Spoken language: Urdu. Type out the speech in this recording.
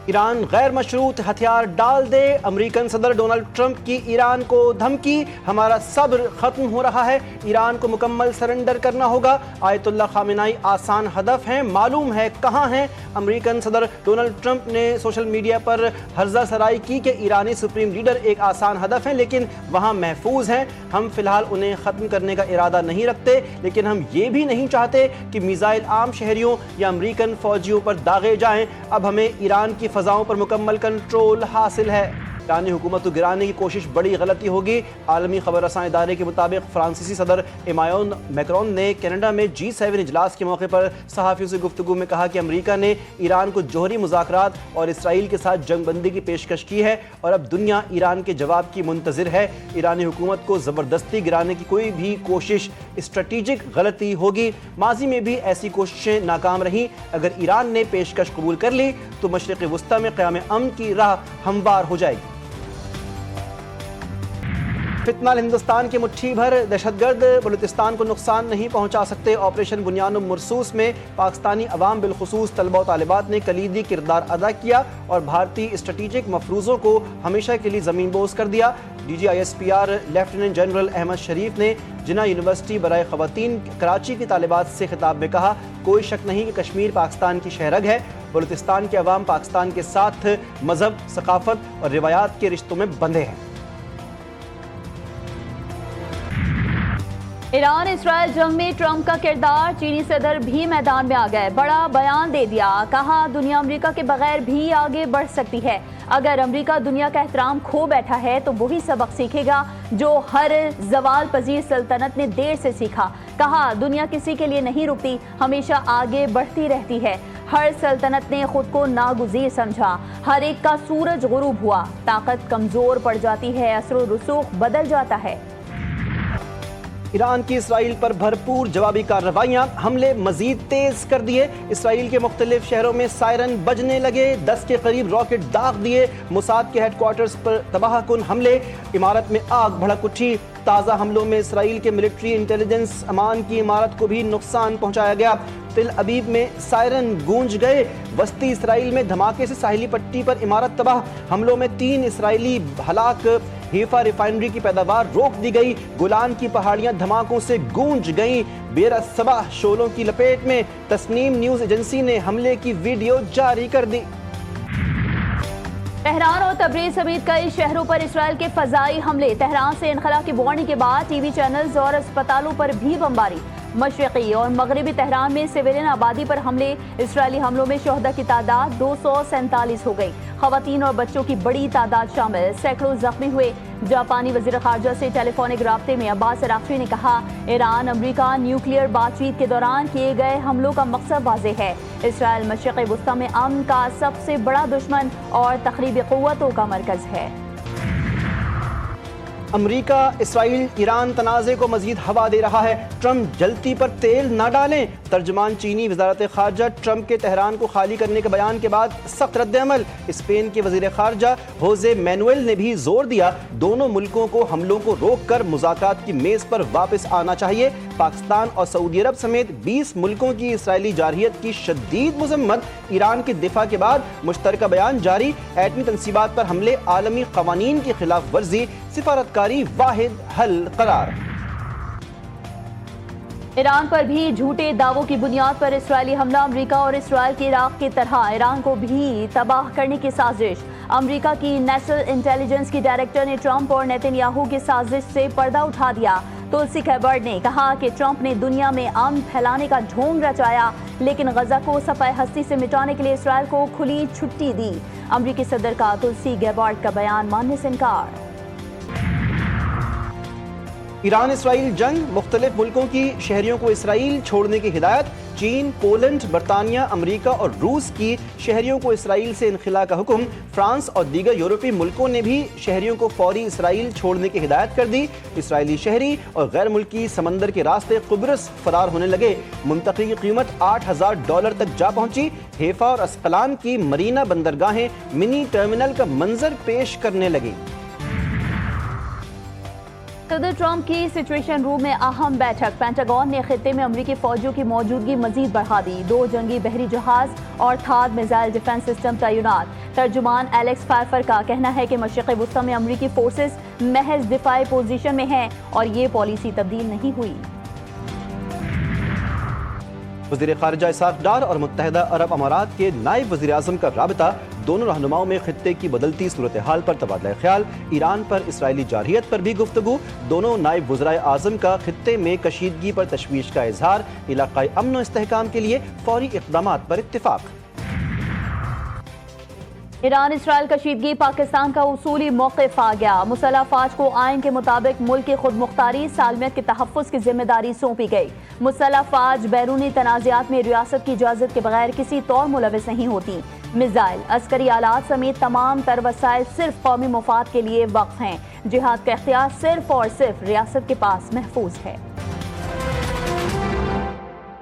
ایران غیر مشروط ہتھیار ڈال دے، امریکن صدر ڈونلڈ ٹرمپ کی ایران کو دھمکی، ہمارا صبر ختم ہو رہا ہے، ایران کو مکمل سرنڈر کرنا ہوگا، آیت اللہ خامنائی آسان ہدف ہیں، معلوم ہے کہاں ہیں۔ امریکن صدر ڈونلڈ ٹرمپ نے سوشل میڈیا پر ہرزہ سرائی کی کہ ایرانی سپریم لیڈر ایک آسان ہدف ہیں لیکن وہاں محفوظ ہیں، ہم فی الحال انہیں ختم کرنے کا ارادہ نہیں رکھتے، لیکن ہم یہ بھی نہیں چاہتے کہ میزائل عام شہریوں یا امریکن فوجیوں پر داغے جائیں، اب ہمیں ایران کی فضاؤں پر مکمل کنٹرول حاصل ہے۔ ایرانی حکومت کو گرانے کی کوشش بڑی غلطی ہوگی۔ عالمی خبر رساں ادارے کے مطابق فرانسیسی صدر ایمانوئل میکرون نے کینیڈا میں G7 اجلاس کے موقع پر صحافیوں سے گفتگو میں کہا کہ امریکہ نے ایران کو جوہری مذاکرات اور اسرائیل کے ساتھ جنگ بندی کی پیشکش کی ہے اور اب دنیا ایران کے جواب کی منتظر ہے۔ ایرانی حکومت کو زبردستی گرانے کی کوئی بھی کوشش اسٹریٹجک غلطی ہوگی۔ ماضی میں بھی ایسی کوششیں ناکام رہیں۔ اگر ایران نے پیشکش قبول کر لی تو مشرق وسطی میں قیام امن کی راہ ہموار ہو جائے گی۔ فتنہ ہندوستان کے مٹھی بھر دہشت گرد بلوچستان کو نقصان نہیں پہنچا سکتے۔ آپریشن بنیان مرصوص میں پاکستانی عوام بالخصوص طلبہ و طالبات نے کلیدی کردار ادا کیا اور بھارتی اسٹریٹجک مفروضوں کو ہمیشہ کے لیے زمین بوس کر دیا۔ DGISPR لیفٹیننٹ جنرل احمد شریف نے جناح یونیورسٹی برائے خواتین کراچی کی طالبات سے خطاب میں کہا، کوئی شک نہیں کہ کشمیر پاکستان کی شہرگ ہے، بلوچستان کے عوام پاکستان کے ساتھ مذہب، ثقافت اور روایات کے رشتوں میں بندھے ہیں۔ ایران اسرائیل جنگ میں ٹرمپ کا کردار، چینی صدر بھی میدان میں آ گئے، بڑا بیان دے دیا، کہا دنیا امریکہ کے بغیر بھی آگے بڑھ سکتی ہے، اگر امریکہ دنیا کا احترام کھو بیٹھا ہے تو وہی سبق سیکھے گا جو ہر زوال پذیر سلطنت نے دیر سے سیکھا، کہا دنیا کسی کے لیے نہیں رکتی، ہمیشہ آگے بڑھتی رہتی ہے، ہر سلطنت نے خود کو ناگزیر سمجھا، ہر ایک کا سورج غروب ہوا، طاقت کمزور پڑ جاتی ہے، اثر و رسوخ بدل جاتا ہے۔ ایران کی اسرائیل پر بھرپور جوابی کارروائیاں، حملے مزید تیز کر دیے، اسرائیل کے مختلف شہروں میں سائرن بجنے لگے، 10 کے قریب راکٹ داغ دیے، موساد کے ہیڈ کوارٹرز پر تباہ کن حملے، عمارت میں آگ بھڑک اٹھی، تازہ حملوں میں اسرائیل کے ملٹری انٹیلیجنس امان کی عمارت کو بھی نقصان پہنچایا گیا، تل ابیب میں سائرن گونج گئے، وسطی اسرائیل میں دھماکے سے ساحلی پٹی پر عمارت تباہ، حملوں میں 3 اسرائیلی ہلاک، حیفا ریفائنری کی پیداوار روک دی گئی، گولان کی پہاڑیاں دھماکوں سے گونج گئیں، بیر الصباح شعلوں کی لپیٹ میں، تسنیم نیوز ایجنسی نے حملے کی ویڈیو جاری کر دی۔ تہران اور تبریز سمیت کئی شہروں پر اسرائیل کے فضائی حملے، تہران سے انخلا کی وارننگ کے بعد ٹی وی چینلز اور اسپتالوں پر بھی بمباری، مشرقی اور مغربی تہران میں سویلین آبادی پر حملے، اسرائیلی حملوں میں شہداء کی تعداد 247 ہو گئی، خواتین اور بچوں کی بڑی تعداد شامل، سینکڑوں زخمی ہوئے۔ جاپانی وزیر خارجہ سے ٹیلی فونک رابطے میں عباس اراغچی نے کہا، ایران امریکہ نیوکلیئر بات چیت کے دوران کیے گئے حملوں کا مقصد واضح ہے، اسرائیل مشرق وسطی میں امن کا سب سے بڑا دشمن اور تخریبی قوتوں کا مرکز ہے۔ امریکہ اسرائیل ایران تنازع کو مزید ہوا دے رہا ہے، ٹرمپ جلتی پر تیل نہ ڈالیں، ترجمان چینی وزارت خارجہ ٹرمپ کے تہران کو خالی کرنے کے بیان کے بعد سخت رد عمل، اسپین کے وزیر خارجہ ہوزے مینوئل نے بھی زور دیا، دونوں ملکوں کو حملوں کو روک کر مذاکرات کی میز پر واپس آنا چاہیے، پاکستان اور سعودی عرب سمیت 20 ملکوں کی اسرائیلی جارحیت کی شدید مذمت، ایران کے دفاع کے بعد مشترکہ بیان جاری، ایٹمی تنصیبات پر حملے عالمی قوانین کی خلاف ورزی، سفارتکاری واحد حل قرار۔ ایران پر بھی جھوٹے دعووں کی بنیاد پر اسرائیلی حملہ، امریکہ اور اسرائیل کے عراق کی طرح ایران کو بھی تباہ کرنے کی سازش، امریکہ کی نیشنل انٹیلیجنس کی ڈائریکٹر نے ٹرمپ اور نیتن یاہو کی سازش سے پردہ اٹھا دیا، تلسی گیبارڈ نے کہا کہ ٹرمپ نے دنیا میں امن پھیلانے کا ڈھونگ رچایا لیکن غزہ کو صفحہ ہستی سے مٹانے کے لیے اسرائیل کو کھلی چھٹی دی، امریکی صدر کا تلسی گیبارڈ کا بیان ماننے سے انکار۔ ایران اسرائیل جنگ، مختلف ملکوں کی شہریوں کو اسرائیل چھوڑنے کی ہدایت، چین، پولینڈ، برطانیہ، امریکہ اور روس کی شہریوں کو اسرائیل سے انخلا کا حکم، فرانس اور دیگر یورپی ملکوں نے بھی شہریوں کو فوری اسرائیل چھوڑنے کی ہدایت کر دی، اسرائیلی شہری اور غیر ملکی سمندر کے راستے قبرص فرار ہونے لگے، منتقلی کی قیمت $8,000 تک جا پہنچی، حیفا اور اسقلان کی مرینا بندرگاہیں منی ٹرمینل کا منظر پیش کرنے لگی۔ صدر ٹرمپ کی سچویشن روم میں اہم بیٹھک، پینٹاگون نے خطے میں امریکی فوجیوں کی موجودگی مزید بڑھا دی، 2 جنگی بحری جہاز اور تھاد میزائل ڈیفنس سسٹم تعینات۔ ترجمان ایلیکس فائفر کا کہنا ہے کہ مشرق وسطی میں امریکی فورسز محض دفاعی پوزیشن میں ہیں اور یہ پالیسی تبدیل نہیں ہوئی۔ وزیر خارجہ اسحاق ڈار اور متحدہ عرب امارات کے نائب وزیر اعظم کا رابطہ، دونوں رہنماؤں میں خطے کی بدلتی صورتحال پر تبادلہ خیال، ایران پر اسرائیلی جارحیت پر بھی گفتگو، دونوں نائب وزرائے اعظم کا خطے میں کشیدگی پر تشویش کا اظہار، علاقائی امن و استحکام کے لیے فوری اقدامات پر اتفاق۔ ایران اسرائیل کشیدگی، پاکستان کا اصولی موقف آ گیا، مسلح افواج کو آئین کے مطابق ملک کی خود مختاری سالمیت کے تحفظ کی ذمہ داری سونپی گئی۔ مسلح افواج بیرونی تنازعات میں ریاست کی اجازت کے بغیر کسی طور ملوث نہیں ہوتی۔ میزائل، عسکری آلات سمیت تمام تر وسائل صرف قومی مفاد کے لیے وقف ہیں۔ جہاد کا اختیار صرف اور صرف ریاست کے پاس محفوظ ہے۔